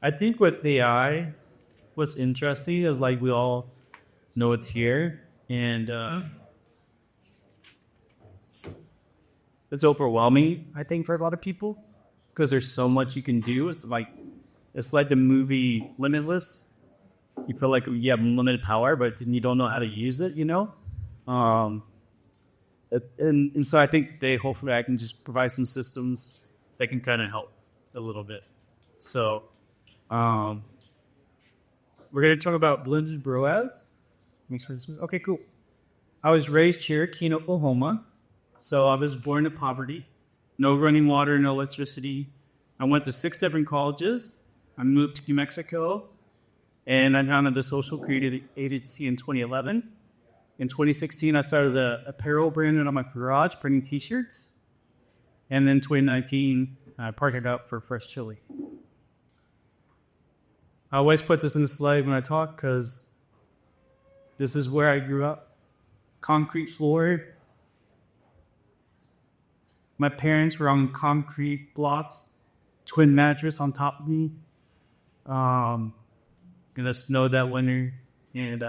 I think with AI, what's interesting is like we all know it's here, and it's overwhelming. I think for a lot of people because there's so much you can do. It's like the movie Limitless. You feel like you have limited power, but then you don't know how to use it. Um, and so I think they hopefully I can just provide some systems that can kind of help a little bit. So um, we're going to talk about blended ROAS. Make sure this okay, cool. I was raised Cherokee in Oklahoma, so I was born in poverty. No running water, no electricity. I went to 6 different colleges. I moved to New Mexico, and I founded the social creative agency in 2011. In 2016, I started an apparel brand out of my garage, printing T-shirts. And then 2019, I partnered up for Fresh Chile. I always put this in the slide when I talk because this is where I grew up. Concrete floor. My parents were on concrete blocks, twin mattress on top of me. Gonna snow that winter, and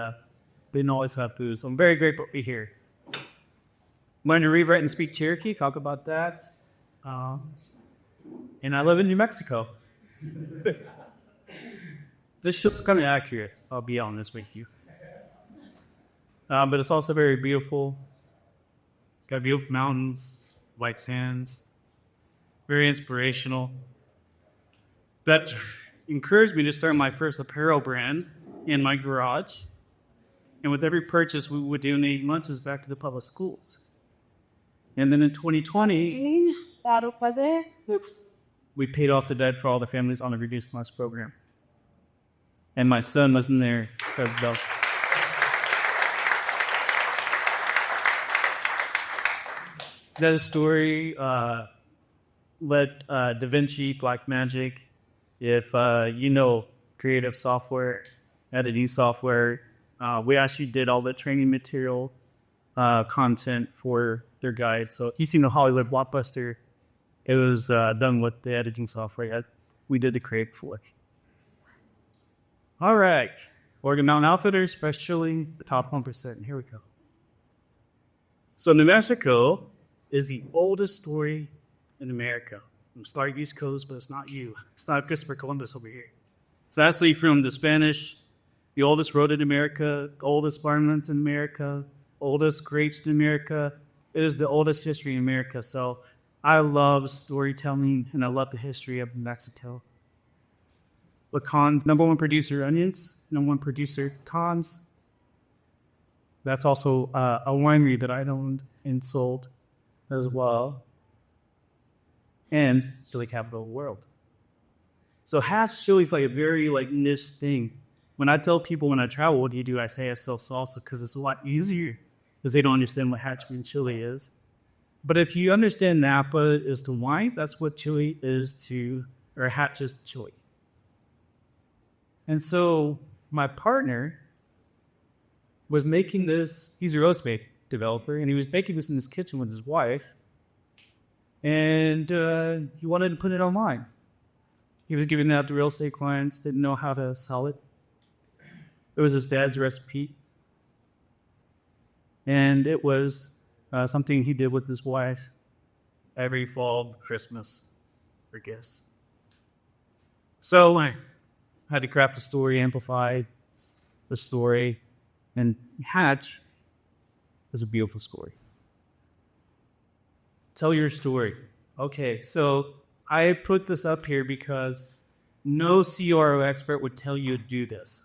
didn't always have food. So I'm very grateful to be here. Learned to read, write, and speak Cherokee. Talk about that. And I live in New Mexico. This shit's kind of accurate. I'll be honest with you. But it's also very beautiful. Got beautiful mountains, white sands. Very inspirational. That encouraged me to start my first apparel brand in my garage. And with every purchase, we would donate lunches back to the public schools. And then in 2020, we paid off the debt for all the families on the reduced lunch program. And my son was in there as well. That story, let Da Vinci, Black Magic, if you know creative software, editing software, we actually did all the training material content for their guide. So if you've seen the Hollywood blockbuster, it was done with the editing software we did the create for. All right. Oregon Mountain Outfitters, Fresh Chile, the top 1%. Here we go. So New Mexico is the oldest story in America. I'm sorry, East Coast, but it's not you. It's not Christopher Columbus over here. It's actually from the Spanish, the oldest road in America, oldest farmlands in America, oldest grapes in America. It is the oldest history in America. So I love storytelling, and I love the history of Mexico. Lacan's number one producer, onions. Number one producer, cons. That's also a winery that I owned and sold as well. And Chile capital of the world. So hatch chili is like a very niche thing. When I tell people when I travel, what do you do? I say I sell salsa because it's a lot easier because they don't understand what hatch green chili is. But if you understand Napa is to wine, that's what chili is to, or hatch is chili. And my partner was making this, he's a roast beef developer, and he was making this in his kitchen with his wife. And he wanted to put it online. He was giving it out to real estate clients, didn't know how to sell it. It was his dad's recipe. And it was something he did with his wife every fall, Christmas, for gifts. So I had to craft a story, amplify the story, and hatch is a beautiful story. Tell your story. Okay, so I put this up here because no CRO expert would tell you to do this.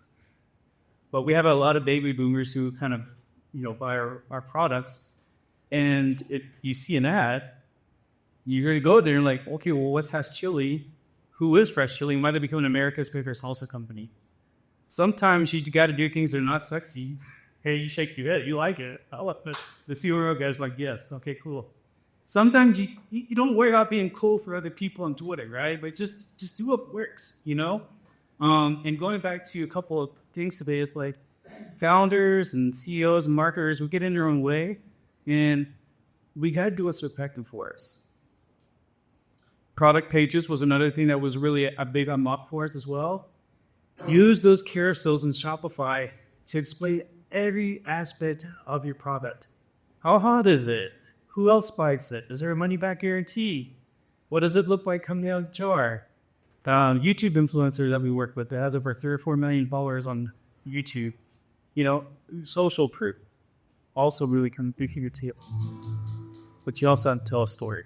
But we have a lot of baby boomers who kind of, buy our products. And if you see an ad, you're going to go there and okay, well, what's Hatch Chili? Who is Fresh Chile? Might have become America's favorite salsa company. Sometimes you got to do things that are not sexy. Hey, you shake your head. You like it. I love it. The CRO guy's like, yes, okay, cool. Sometimes you don't worry about being cool for other people on Twitter, right? But just do what works, And going back to a couple of things today is founders and CEOs and marketers, we get in their own way, and we got to do what's effective for us. Product pages was another thing that was really a big unlock for us as well. Use those carousels in Shopify to explain every aspect of your product. How hot is it? Who else buys it? Is there a money-back guarantee? What does it look like coming out of the jar? YouTube influencer that we work with that has over 3 or 4 million followers on YouTube. Social proof. Also really come through your table. But you also have to tell a story.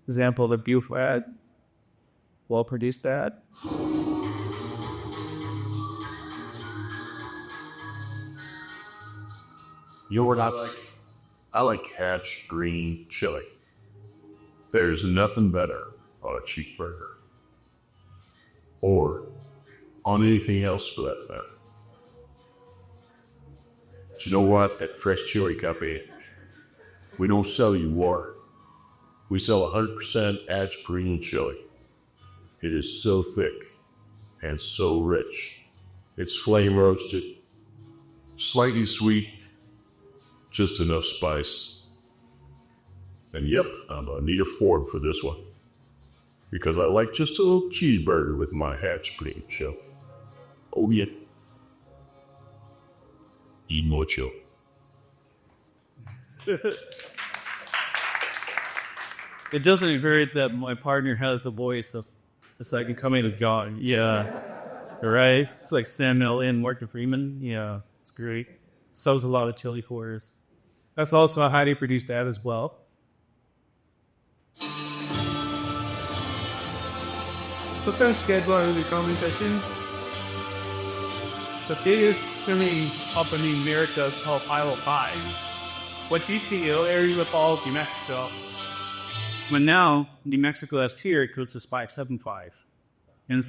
Example, the beautiful ad, well-produced ad. You know what I like? I like Hatch green chili. There's nothing better on a cheeseburger. Or on anything else for that matter. But you know what? At Fresh Chile Company, we don't sell you water. We sell 100% Hatch green chili. It is so thick and so rich. It's flame roasted, slightly sweet, just enough spice. And yep, I'm gonna need a fork for this one, because I like just a little cheeseburger with my Hatch green chili. Oh yeah. Eat more chili. It doesn't hurt that my partner has the voice of it's like coming to John. Yeah. Right? It's like Samuel L. Morgan Freeman. Yeah. It's great. Sells a lot of chili for us. That's also a highly produced ad as well. Sometimes schedule a comment session. The biggest swimming company in America is called Pilot 5. What used to be the area of all New Mexico. But now, New Mexico has tier codes to 575. And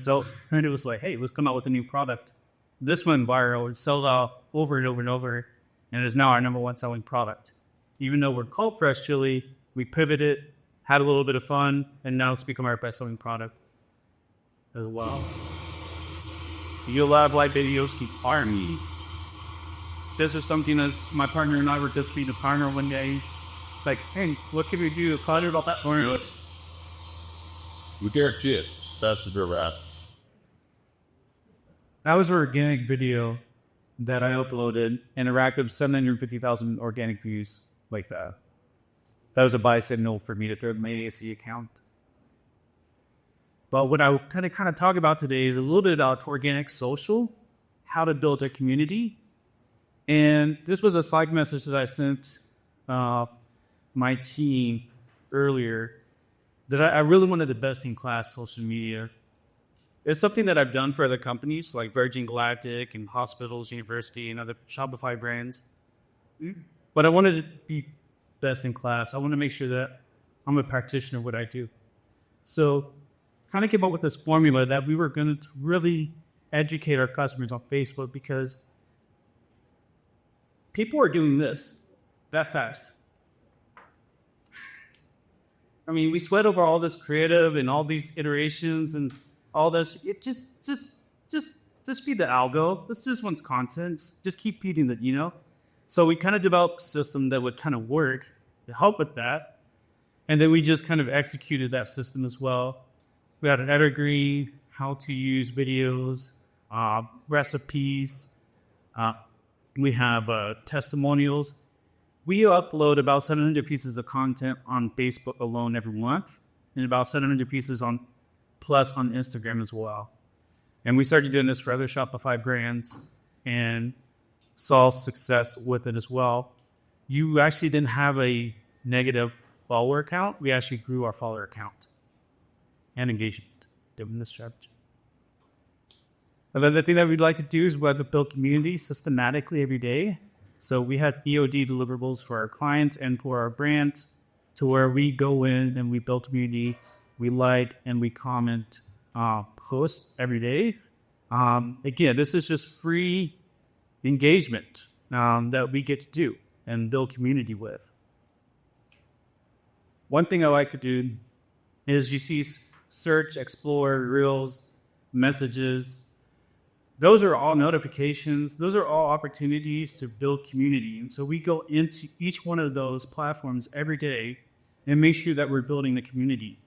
it was like, hey, let's come out with a new product. This went viral. It sold out over and over and over. And it is now our number one selling product. Even though we're called Fresh Chile, we pivoted, had a little bit of fun, and now it's become our best selling product as well. You love live videos, keep firing me. This is something as my partner and I were just being a partner one day. Like, hey, what can we do? Call it about that. We guarantee it. That's the good rap. That was an organic video that I uploaded and it racked up 750,000 organic views like that. That was a buy signal for me to throw my ASC account. But what I kind of talk about today is a little bit about organic social, how to build a community. And this was a Slack message that I sent my team earlier, that I really wanted the best-in-class social media. It's something that I've done for other companies like Virgin Galactic and hospitals, university, and other Shopify brands. But I wanted to be best in class. I want to make sure that I'm a practitioner of what I do. So kind of came up with this formula that we were going to really educate our customers on Facebook, because people are doing this that fast. I mean, we sweat over all this creative and all these iterations and all this. It just be the algo. This just one's content. Just keep feeding it, So we kind of developed a system that would kind of work to help with that. And then we just kind of executed that system as well. We had an evergreen, how to use videos, recipes. We have testimonials. We upload about 700 pieces of content on Facebook alone every month, and about 700 pieces plus on Instagram as well. And we started doing this for other Shopify brands and saw success with it as well. You actually didn't have a negative follower count. We actually grew our follower count and engagement doing this strategy. Another thing that we'd like to do is we have to build community systematically every day. So we have EOD deliverables for our clients and for our brands, to where we go in and we build community, we like and we comment posts every day. Again, this is just free engagement that we get to do and build community with. One thing I like to do is you see search, explore, reels, messages. Those are all notifications. Those are all opportunities to build community. And so we go into each one of those platforms every day and make sure that we're building the community.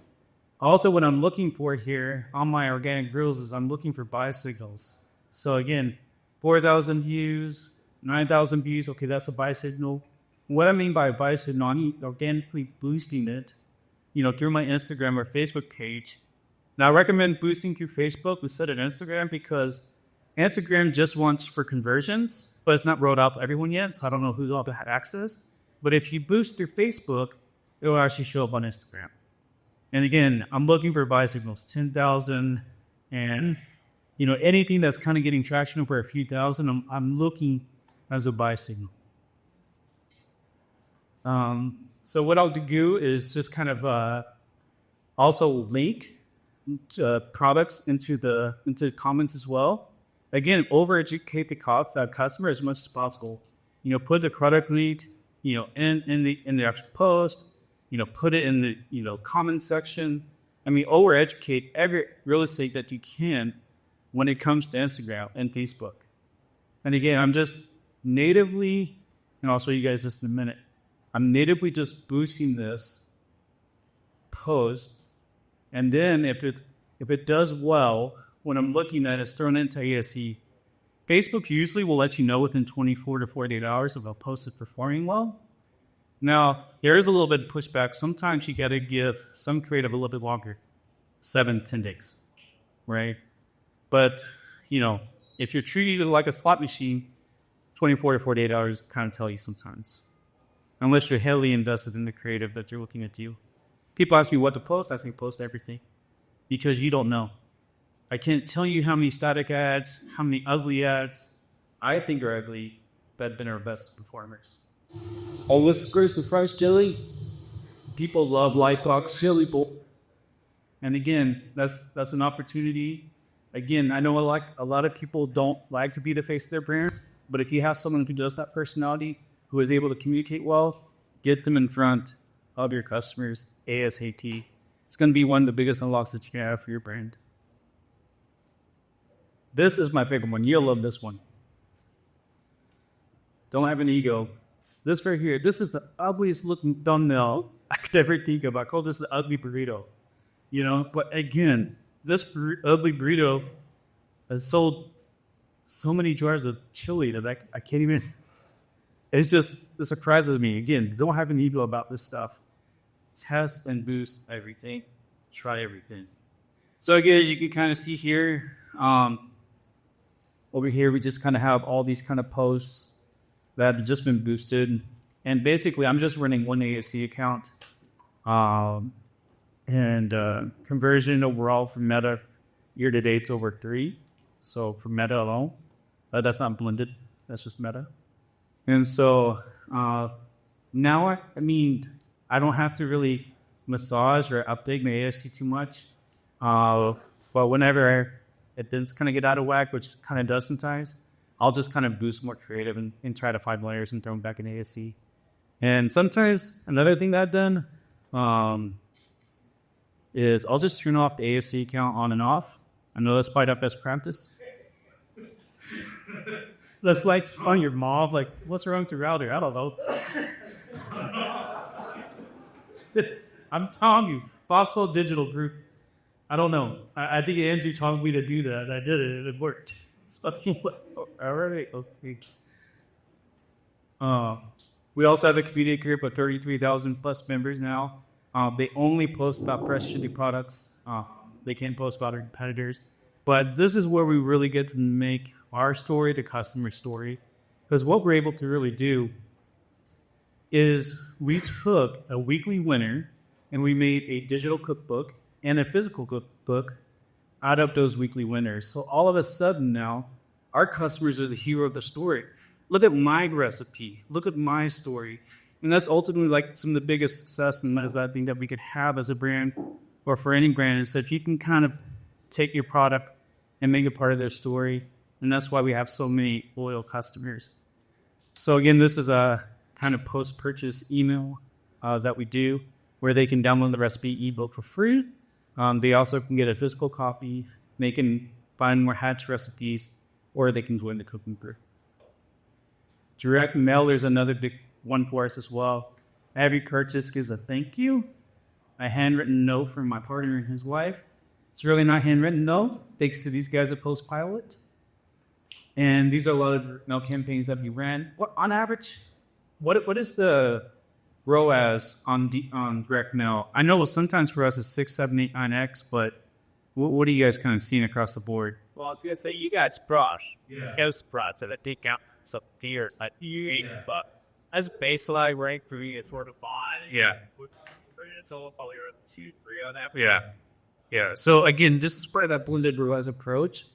Also, what I'm looking for here on my organic reels is I'm looking for buy signals. So again, 4,000 views, 9,000 views. Okay, that's a buy signal. What I mean by a buy signal, I'm organically boosting it, through my Instagram or Facebook page. Now, I recommend boosting through Facebook instead of Instagram because Instagram just wants for conversions, but it's not rolled out to everyone yet, so I don't know who's all to have access. But if you boost through Facebook, it will actually show up on Instagram. And again, I'm looking for buy signals, 10,000, and anything that's kind of getting traction over a few thousand, I'm looking as a buy signal. So what I'll do is just kind of also link products into the comments as well. Again, over-educate the customer as much as possible. Put the product link, in the actual post. Put it in the comment section. Over-educate every real estate that you can when it comes to Instagram and Facebook. And again, I'm just natively, and I'll show you guys this in a minute. I'm natively just boosting this post, and then if it does well, when I'm looking at it, it's thrown into ASE. Facebook usually will let you know within 24 to 48 hours if a post is performing well. Now, there is a little bit of pushback. Sometimes you got to give some creative a little bit longer, 7-10 days, right? But, if you're treating it like a slot machine, 24 to 48 hours kind of tell you sometimes. Unless you're heavily invested in the creative that you're looking at do. People ask me what to post. I say post everything. Because you don't know. I can't tell you how many static ads, how many ugly ads I think are ugly that have been our best performers. Oh, this is with Fresh Chile. People love Lightbox Chili Bowl. And again, that's an opportunity. Again, I know a lot of people don't like to be the face of their brand, but if you have someone who does that personality, who is able to communicate well, get them in front of your customers ASAP. It's going to be one of the biggest unlocks that you can have for your brand. This is my favorite one. You'll love this one. Don't have an ego. This right here, this is the ugliest looking thumbnail I could ever think of. I call this the ugly burrito. But again, this ugly burrito has sold so many jars of chili that I can't even... It surprises me. Again, don't have an ego about this stuff. Test and boost everything. Try everything. So again, as you can kind of see here, over here, we just kind of have all these kind of posts that have just been boosted. And basically, I'm just running one ASE account. Conversion overall for Meta year to date is over 3. So for Meta alone, that's not blended. That's just Meta. And so now, I don't have to really massage or update my ASE too much. But whenever it does kind of get out of whack, which kind of does sometimes, I'll just kind of boost more creative and try to find layers and throw them back in ASE. And sometimes another thing that I've done is I'll just turn off the ASE account on and off. I know that's probably not best practice. That's like on your mom, like, what's wrong with your router? I don't know. I'm telling you, Fossil Digital Group. I don't know. I think Andrew told me to do that. I did it, and it worked. So, all right. Okay. We also have a community group of 33,000 plus members now. They only post about Fresh Chile products. They can't post about our competitors. But this is where we really get to make our story the customer story. Because what we're able to really do is we took a weekly winner and we made a digital cookbook and a physical cookbook add up those weekly winners. So all of a sudden now, our customers are the hero of the story. Look at my recipe. Look at my story. And that's ultimately like some of the biggest success and that thing that we could have as a brand or for any brand is that if you can kind of take your product and make it part of their story. And that's why we have so many loyal customers. So again, this is a kind of post-purchase email that we do where they can download the recipe ebook for free. They also can get a physical copy. They can find more hatch recipes, or they can join the cooking group. Direct mail, there's another big one for us as well. Every purchase gives a thank you, a handwritten note from my partner and his wife. It's really not handwritten, though, thanks to these guys at Postpilot. And these are a lot of mail campaigns that we ran. What on average, what is the ROAS on direct mail? I know sometimes for us it's 6, 7, 8, 9x, but what are you guys kind of seeing across the board? Well, I was going to say, you got Sprout. Yeah. Sprout, so that take out some tier at 8, but as baseline rank for me, it's 4 to 5. Yeah. So probably around 2, 3 on that. Yeah. Yeah. So again, this is part of that blended ROAS approach.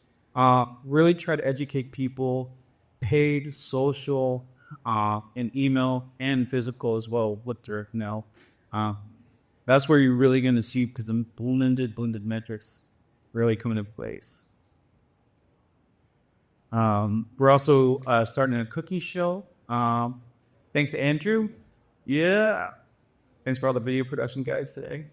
Really try to educate people, paid, social, and email, and physical as well with direct mail. That's where you're really going to see because the blended metrics really come into place. We're also starting a cookie show. Thanks to Andrew. Yeah. Thanks for all the video production guides today.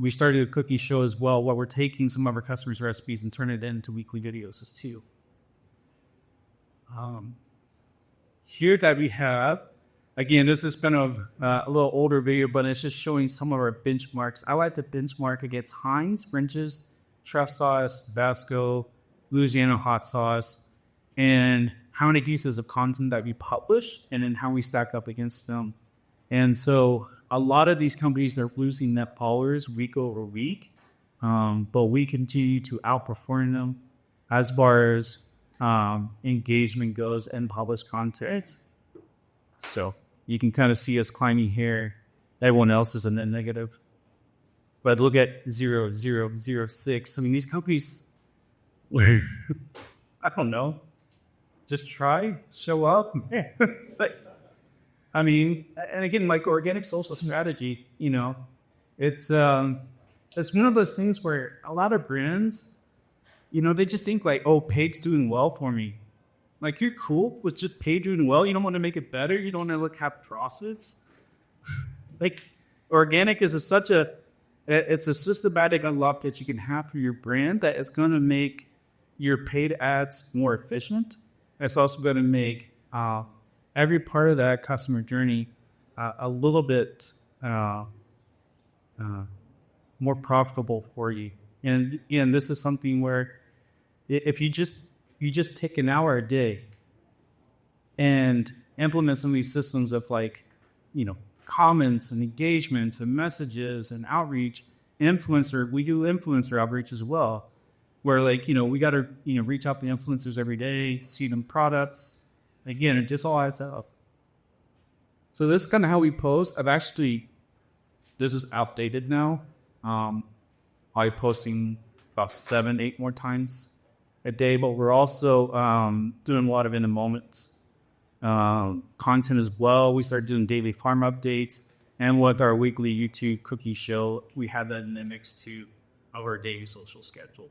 We started a cookie show as well where we're taking some of our customers' recipes and turning it into weekly videos as too. Here that we have, again, this is kind of a little older video, but it's just showing some of our benchmarks. I like to benchmark against Heinz, French's, Chef Sauce, Vasco, Louisiana hot sauce, and how many pieces of content that we publish, and then how we stack up against them. And so a lot of these companies are losing net followers week over week, but we continue to outperform them as far as engagement goes and published content. So you can kind of see us climbing here. Everyone else is in the negative. But look at 0, 0, 0, 6. I mean, these companies, I don't know. Just try, show up. But, I mean, and again, like organic social strategy, it's one of those things where a lot of brands, they just think like, oh, paid's doing well for me. Like, you're cool with just paid doing well. You don't want to make it better. You don't want to have profits. Like, organic is it's a systematic unlock that you can have for your brand that is going to make your paid ads more efficient. It's also going to make every part of that customer journey a little bit more profitable for you. And again, this is something where if you just take an hour a day and implement some of these systems of comments and engagements and messages and outreach, we do influencer outreach as well, where we got to reach out to influencers every day, see them products. Again, it just all adds up. So this is kind of how we post. This is outdated now. I'm posting about 7, 8 more times a day, but we're also doing a lot of in the moments content as well. We started doing daily farm updates, and with our weekly YouTube cookie show, we had that in the mix too of our daily social schedule.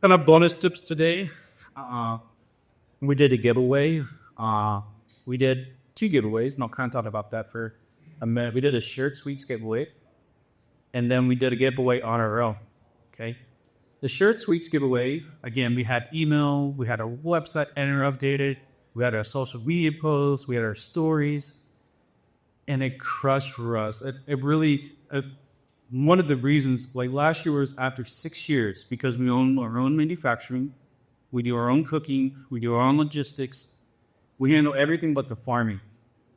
Kind of bonus tips today. We did a giveaway. We did 2 giveaways, and I'll kind of talk about that for a minute. We did a shirt sweets giveaway, and then we did a giveaway on our own. Okay. The shirt sweets giveaway, again, we had email, we had our website editor updated, we had our social media posts, we had our stories, and it crushed for us. It really, one of the reasons, last year was after 6 years, because we own our own manufacturing, we do our own cooking, we do our own logistics, we handle everything but the farming.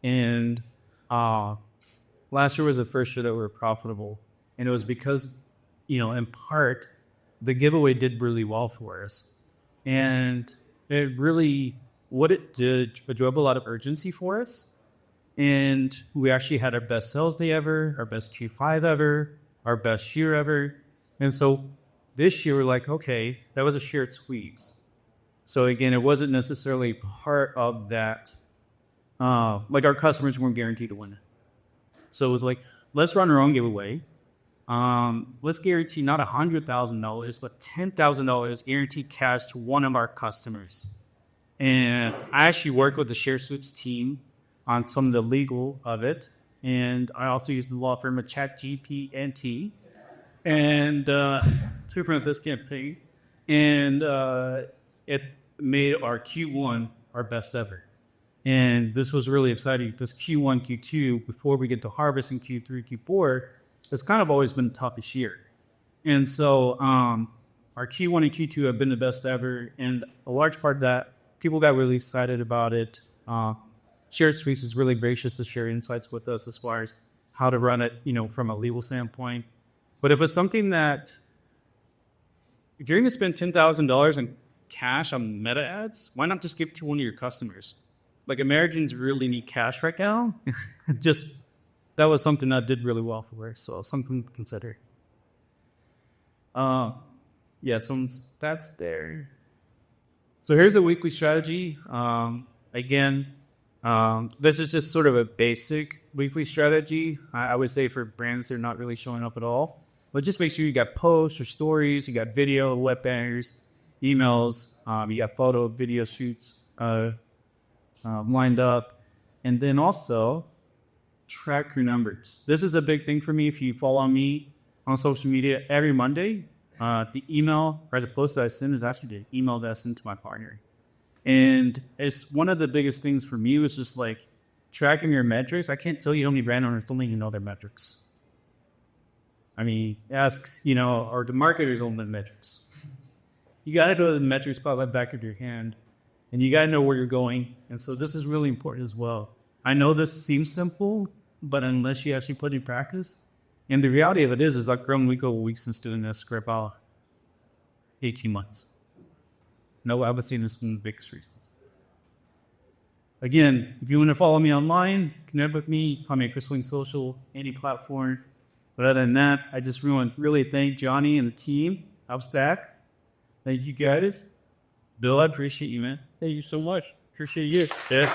And last year was the first year that we were profitable. And it was because, in part, the giveaway did really well for us. And what it did, it drove a lot of urgency for us. And we actually had our best sales day ever, our best Q5 ever, our best year ever. And so this year we're like, okay, that was a shared squeeze. So again, it wasn't necessarily part of that. Like our customers weren't guaranteed to win it. So it was like, let's run our own giveaway. Let's guarantee not $100,000, but $10,000 guaranteed cash to one of our customers. And I actually worked with the Share Sweeps team on some of the legal of it. And I also used the law firm of ChatGPT and to implement this campaign. And it made our Q1 our best ever. And this was really exciting because Q1, Q2, before we get to harvest in Q3, Q4, it's kind of always been the toughest year. And so our Q1 and Q2 have been the best ever. And a large part of that, people got really excited about it. Shared Sweeps is really gracious to share insights with us as far as how to run it, from a legal standpoint. But if it's something that, if you're going to spend $10,000 in cash on meta ads, why not just give it to one of your customers? Like Americans really need cash right now. That was something that did really well for us, so something to consider. Some stats there. So here's the weekly strategy. This is just sort of a basic weekly strategy. I would say for brands that are not really showing up at all. But just make sure you got posts or stories, you got video, web banners, emails, you got photo, video shoots lined up. And then also track your numbers. This is a big thing for me. If you follow me on social media every Monday, the email or the post that I send is actually the email that I send to my partner. And it's one of the biggest things for me was just like tracking your metrics. I can't tell you how many brand owners don't even know their metrics. I mean, ask, or the marketers own the metrics. You got to know the metrics by the back of your hand, and you got to know where you're going. And so this is really important as well. I know this seems simple, but unless you actually put it in practice, and the reality of it is I've grown week over week since doing this for about 18 months. No, I was seeing this from the biggest reasons. Again, if you want to follow me online, connect with me, call me at Chris Wing Social, any platform. But other than that, I just really thank Johnny and the team, Upstack. Thank you guys. Bill, I appreciate you, man. Thank you so much. Appreciate you. Yes.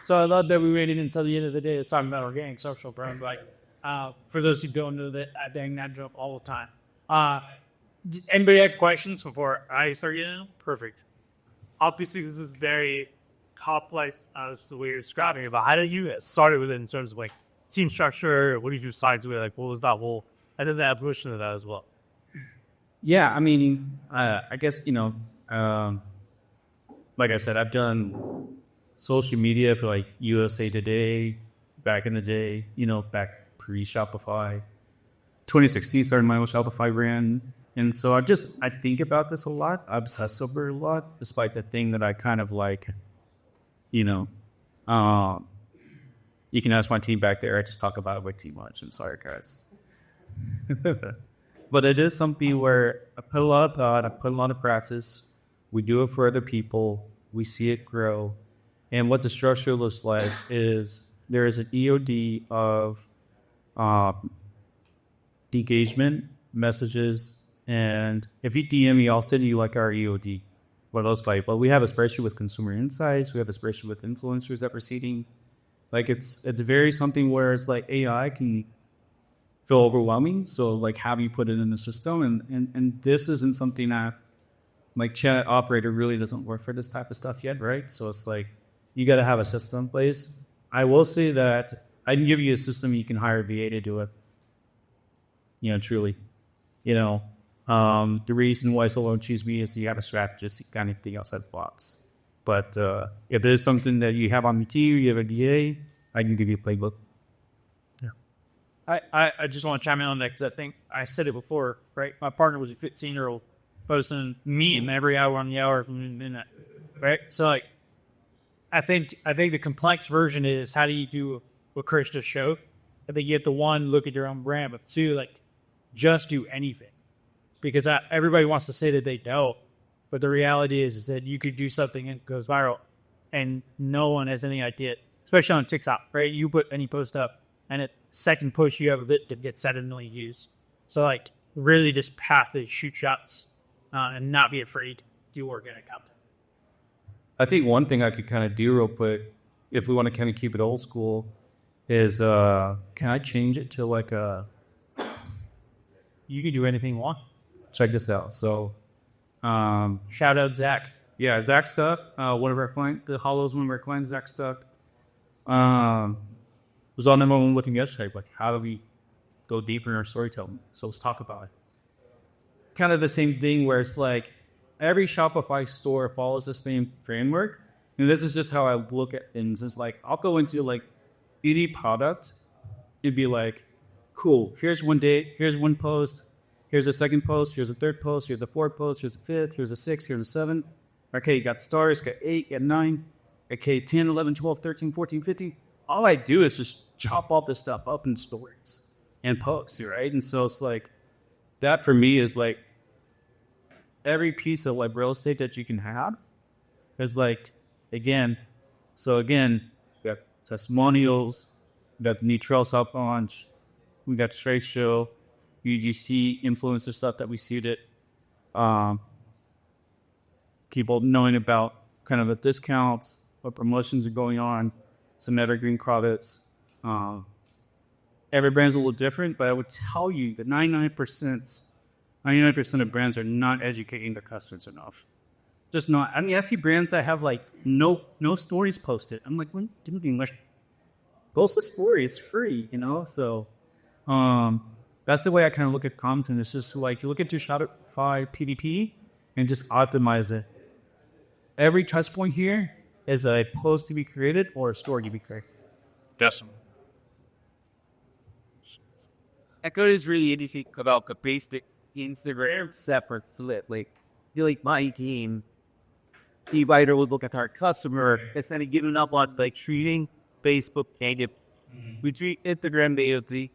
So I love that we waited until the end of the day to talk about organic social, bro. Like, for those who don't know that, I bang that drum all the time. Anybody have questions before I start getting them? Perfect. Obviously, this is very complex as the way you're describing it, but how did you get started with it in terms of like team structure? What did you decide to do? Like, what was that whole? I did the evolution of that as well. Yeah, I mean, I guess, like I said, I've done social media for like USA Today back in the day, back pre-Shopify. 2016 started my own Shopify brand. And so I think about this a lot. I obsess over it a lot, despite the thing that I kind of like, you can ask my team back there. I just talk about it way too much. I'm sorry, guys. But it is something where I put a lot of thought, I put a lot of practice. We do it for other people. We see it grow. And what the structure looks like is there is an EOD of engagement, messages, and if you DM me, I'll send you like our EOD. What else like? But we have a spreadsheet with consumer insights. We have a spreadsheet with influencers that we're seeding. Like it's very something where it's like AI can feel overwhelming. So like how do you put it in the system? And this isn't something that like chat operator really doesn't work for this type of stuff yet, right? So it's like you got to have a system in place. I will say that I can give you a system you can hire a VA to do it. Truly. The reason why someone would choose me is you have a strategist, you got anything outside the box. But if there's something that you have on your team, you have a VA, I can give you a playbook. Yeah. I just want to chime in on that because I think I said it before, right? My partner was a 15-year-old posting me every hour on the hour from midnight, right? So like, I think the complex version is how do you do what Chris just showed? I think you have to one, look at your own brand, but two, like just do anything. Because everybody wants to say that they don't, but the reality is that you could do something and it goes viral, and no one has any idea. especially on TikTok, right? You put any post up, and at second push, you have a bit that gets 7 million views. So like, really just path is shoot shots and not be afraid to do organic content. I think one thing I could kind of do real quick, if we want to kind of keep it old school, is can I change it to like a? You can do anything you want. Check this out. So, Shout out Zach. yeah, Zach Stuck, one of our clients, the Hollows, one of our clients, Zach Stuck, was on the moment with him yesterday. Like, how do we go deeper in our storytelling? So let's talk about it. Kind of the same thing where it's like every Shopify store follows the same framework. And this is just how I look at things. It's like I'll go into like any product. It'd be like, cool, here's one date, here's one post, here's a second post, here's a third post, here's a fourth post, here's a fifth, here's a sixth, here's a seventh. Okay, you got stars, got 8, got 9, okay, 10, 11, 12, 13, 14, 15. All I do is just chop all this stuff up in stories and posts, right? And so it's like, that for me is like, every piece of like real estate that you can have is like, again, we got testimonials, we got the new trail stop launch, we got the trade show, UGC influencer stuff that we suited. People knowing about kind of the discounts, what promotions are going on, some evergreen products. Every brand's a little different, but I would tell you that 99% of brands are not educating their customers enough. Just not. I mean, I see brands that have like no stories posted. I'm like, what do you mean? Post the story. It's free, you know? So that's the way I kind of look at content. It's just like you look at your Shopify PDP and just optimize it. Every touch point here is a post to be created or a story to be created. Definitely. Echo is really interesting about the basic Instagram separate split. Like, I feel like my team, the writer would look at our customer instead of giving up on like treating Facebook native. We treat Instagram native,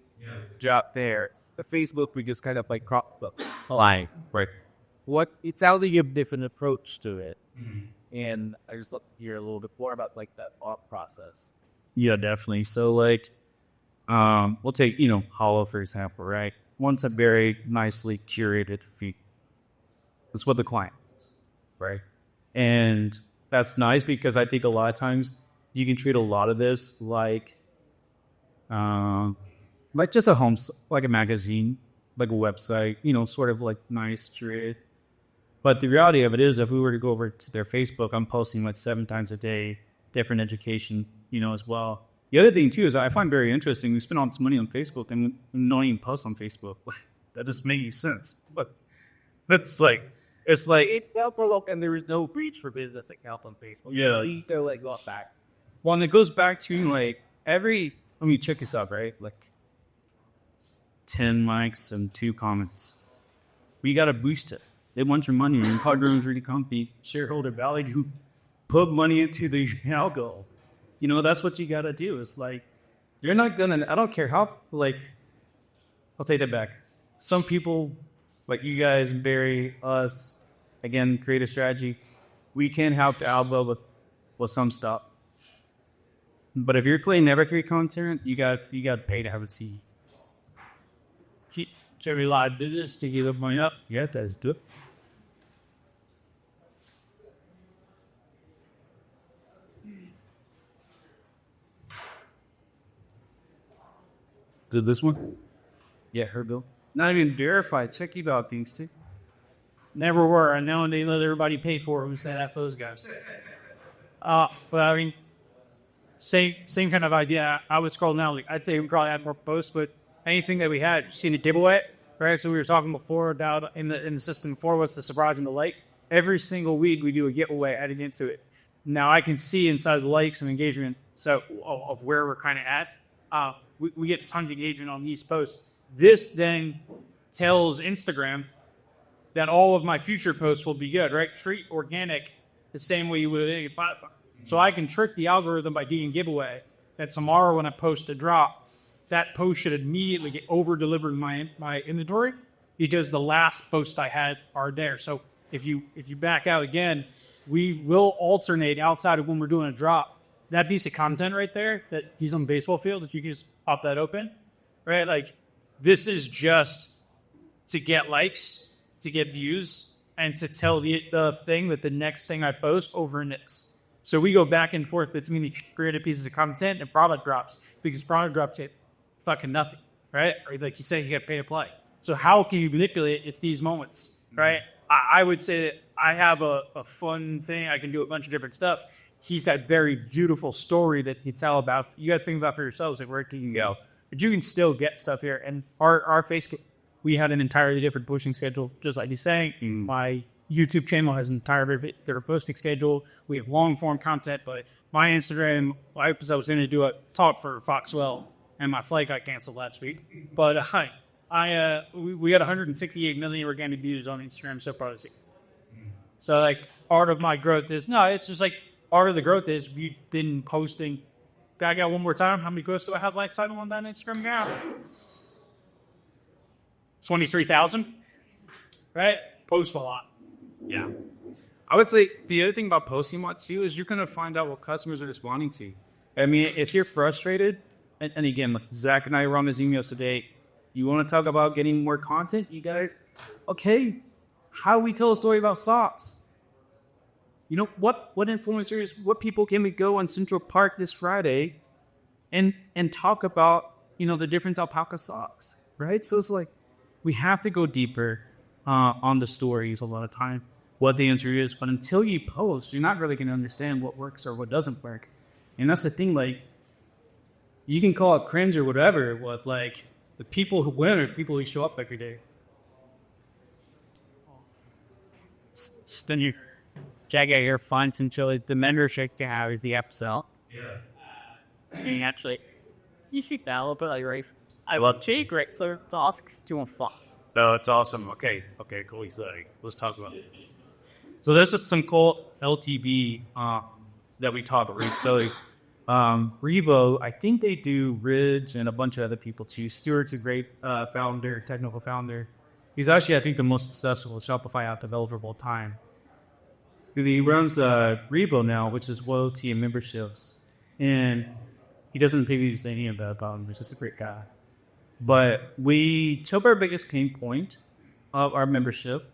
drop there. The Facebook we just kind of like crop up line, right? What it sounds like a different approach to it, and I just love to hear a little bit more about like that thought process. Yeah, definitely. So like, we'll take, Hollow, for example, right? Once a very nicely curated feed. That's what the client wants, right? And that's nice because I think a lot of times you can treat a lot of this like just a home, like a magazine, like a website, sort of like nice, curated. But the reality of it is, if we were to go over to their Facebook, I'm posting like 7 times a day, different education, as well. The other thing, too, is I find very interesting, we spend all this money on Facebook and not even post on Facebook. That doesn't make any sense. But that's like, it's like... It helped look, and there is no breach for business account on Facebook. Yeah. You go like got back. Well, and it goes back to like check this out, right? Like 10 likes and 2 comments. We got to boost it. They want your money. And Cardroom's really comfy. Shareholder value. You put money into the algo. That's what you got to do. It's like, you're not going to, I don't care how, like, I'll take that back. Some people, like you guys, Barry, us, again, creative strategy, we can help the algo with some stuff. But if you're creating evergreen content, you got to pay to have it see. Should we live do this to give the money up? Yeah, let's do it. Did this one? Yeah, her bill. Not even verified. Check you out things too. Never were. And now they let everybody pay for it. We said F those guys. But I mean, same kind of idea. I would scroll now. Like, I'd say we probably had more posts, but anything that we had, you seen a giveaway, right? So we were talking before down in the system before, what's the surprise and the like. Every single week we do a giveaway added into it. Now I can see inside the likes and engagement of where we're kind of at. We get tons of engagement on these posts. This then tells Instagram that all of my future posts will be good, right? Treat organic the same way you would any platform. So I can trick the algorithm by doing giveaway that tomorrow when I post a drop, that post should immediately get over-delivered in my inventory because the last post I had are there. So if you back out again, we will alternate outside of when we're doing a drop. that piece of content right there that he's on the baseball field, if you can just pop that open, right? Like, this is just to get likes, to get views, and to tell the thing that the next thing I post over next. So we go back and forth between the creative pieces of content and product drops, because product drops hit fucking nothing, right? Or like you say, you got pay to play. So how can you manipulate it? It's these moments, right? I would say that I have a fun thing. I can do a bunch of different stuff. He's got very beautiful story that he tell about. You got to think about for yourselves, like, where can you go? But you can still get stuff here. And our Facebook, we had an entirely different posting schedule, just like he's saying. My YouTube channel has an entirely different posting schedule. We have long form content, but my Instagram, I was going to do a talk for Foxwell, and my flight got canceled last week. But we got 168 million organic views on Instagram so far this year. So like, part of my growth is, no, it's just like, part of the growth is we've been posting. I got one more time. How many growths do I have lifetime on that Instagram account? 23,000. Right? Post a lot. Yeah. I would say the other thing about posting a lot too is you're going to find out what customers are responding to. I mean, if you're frustrated, and again, like Zach and I were on his emails today, you want to talk about getting more content, you got to, okay, how do we tell a story about socks? You know, what influencers, what people can we go on Central Park this Friday and talk about, you know, the different alpaca socks, right? So it's like, we have to go deeper on the stories a lot of time, what the answer is. But until you post, you're not really going to understand what works or what doesn't work. And that's the thing, like, you can call it cringe or whatever with, like, the people who win are people who show up every day. Then you check out your funds and Chile. The membership you have is the episode. Yeah. And actually, you should download it, like, right? I will take great. So tasks to fast. No, it's awesome. Okay, cool. Let's talk about it. So this is some cool LTV that we talk about. So Revo, I think they do Ridge and a bunch of other people too. Stuart's a great founder, technical founder. He's actually, I think, the most successful Shopify app developer of all time. He runs Revo now, which is loyalty and memberships. And he doesn't pay me to say any of that about him. He's just a great guy. But we took our biggest pain point of our membership,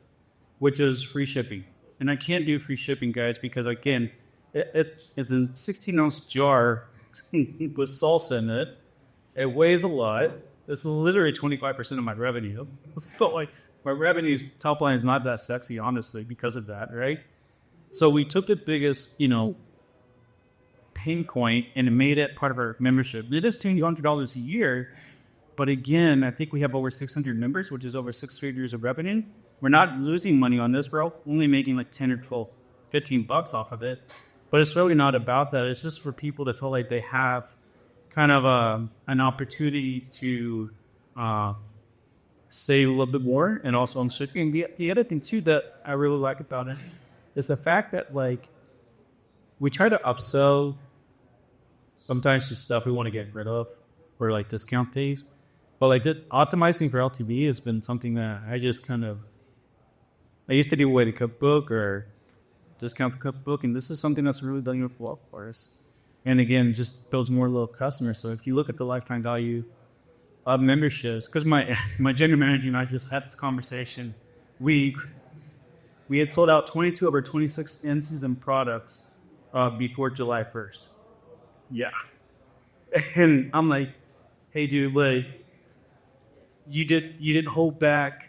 which is free shipping. And I can't do free shipping, guys, because, again, it's a 16-ounce jar with salsa in it. It weighs a lot. It's literally 25% of my revenue. So, like, my revenue's top line is not that sexy, honestly, because of that, right? So we took the biggest, pain point and made it part of our membership. It is $200 a year. But again, I think we have over 600 members, which is over 6 figures of revenue. We're not losing money on this, bro. Only making like 10 or 12, $15 off of it. But it's really not about that. It's just for people to feel like they have kind of an opportunity to save a little bit more, and also on shipping. The other thing too that I really like about it is the fact that, like, we try to upsell sometimes just stuff we want to get rid of or like discount things. But like optimizing for LTV has been something that I just I used to do away the cookbook or discount the cookbook, and this is something that's really done well for us. And again, just builds more little customers. So if you look at the lifetime value of memberships, because my general manager and I just had this conversation, we had sold out 22 of our 26 in-season products before July 1st. Yeah. And I'm like, hey, dude, like, you didn't hold back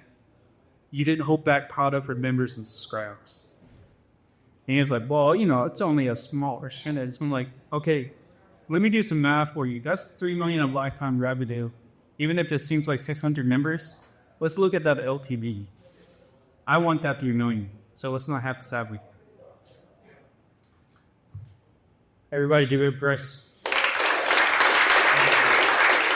product for members and subscribers. And he's like, well, it's only a small percentage. I'm like, okay, let me do some math for you. That's $3 million of lifetime revenue. Even if it seems like 600 members, let's look at that LTV. I want that $3 million. So let's not have to savvy. Everybody do it, Bryce.